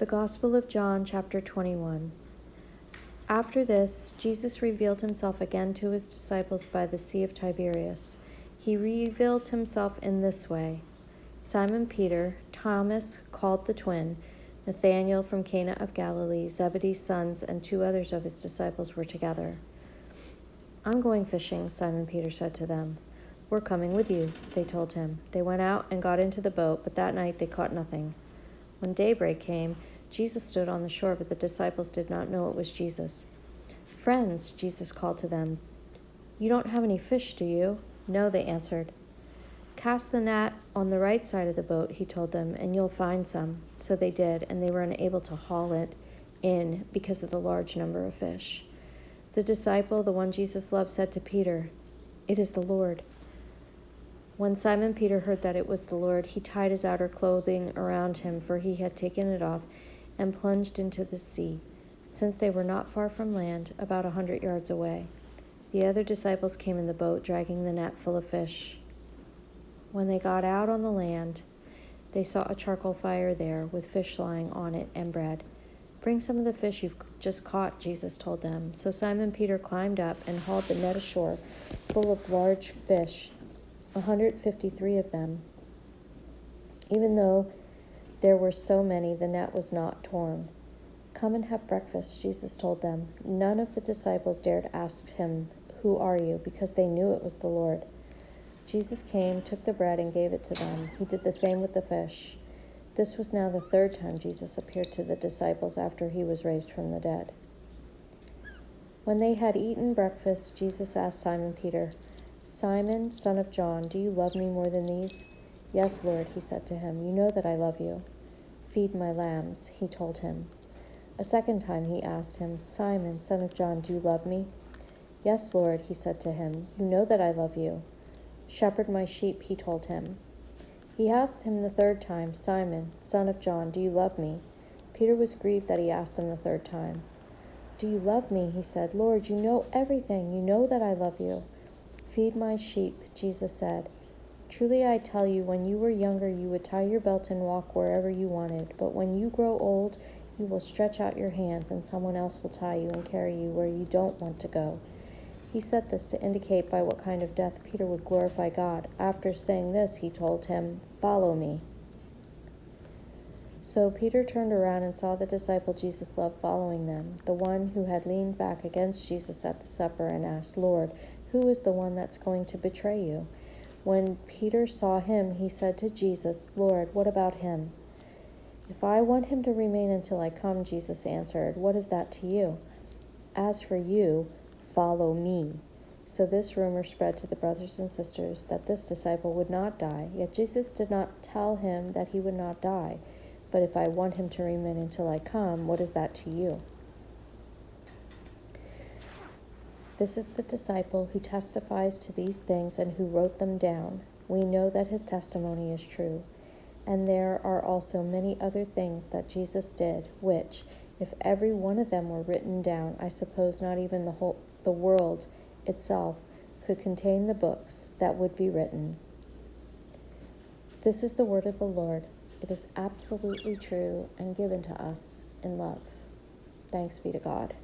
The Gospel of John, chapter 21. After this, Jesus revealed himself again to his disciples by the Sea of Tiberias. He revealed himself in this way. Simon Peter, Thomas, called the twin, Nathanael from Cana of Galilee, Zebedee's sons, and 2 others of his disciples were together. "I'm going fishing," Simon Peter said to them. "We're coming with you," they told him. They went out and got into the boat, but that night they caught nothing. When daybreak came, Jesus stood on the shore, but the disciples did not know it was Jesus. "Friends," Jesus called to them, "you don't have any fish, do you?" "No," they answered. "Cast the net on the right side of the boat," he told them, "and you'll find some." So they did, and they were unable to haul it in because of the large number of fish. The disciple, the one Jesus loved, said to Peter, "It is the Lord." When Simon Peter heard that it was the Lord, he tied his outer clothing around him, for he had taken it off, and plunged into the sea, since they were not far from land, about 100 yards away. The other disciples came in the boat, dragging the net full of fish. When they got out on the land, they saw a charcoal fire there, with fish lying on it and bread. "Bring some of the fish you've just caught," Jesus told them. So Simon Peter climbed up and hauled the net ashore, full of large fish, 153 of them. Even though there were so many, the net was not torn. "Come and have breakfast," Jesus told them. None of the disciples dared ask him, "Who are you?" because they knew it was the Lord. Jesus came, took the bread, and gave it to them. He did the same with the fish. This was now the 3rd time Jesus appeared to the disciples after he was raised from the dead. When they had eaten breakfast, Jesus asked Simon Peter, "Simon, son of John, do you love me more than these?" "Yes, Lord," he said to him. "You know that I love you." "Feed my lambs," he told him. A second time he asked him, "Simon, son of John, do you love me?" "Yes, Lord," he said to him. "You know that I love you." "Shepherd my sheep," he told him. He asked him the 3rd time, "Simon, son of John, do you love me?" Peter was grieved that he asked him the 3rd time. "Do you love me?" he said. "Lord, you know everything. You know that I love you." "Feed my sheep," Jesus said. "Truly I tell you, when you were younger, you would tie your belt and walk wherever you wanted. But when you grow old, you will stretch out your hands, and someone else will tie you and carry you where you don't want to go." He said this to indicate by what kind of death Peter would glorify God. After saying this, he told him, "Follow me." So Peter turned around and saw the disciple Jesus loved following them, the one who had leaned back against Jesus at the supper, and asked, "Lord, who is the one that's going to betray you?" When Peter saw him, he said to Jesus, "Lord, what about him?" "If I want him to remain until I come," Jesus answered, "what is that to you? As for you, follow me." So this rumor spread to the brothers and sisters that this disciple would not die. Yet Jesus did not tell him that he would not die. "But if I want him to remain until I come, what is that to you?" This is the disciple who testifies to these things and who wrote them down. We know that his testimony is true. And there are also many other things that Jesus did, which, if every one of them were written down, I suppose not even the world itself could contain the books that would be written. This is the word of the Lord. It is absolutely true and given to us in love. Thanks be to God.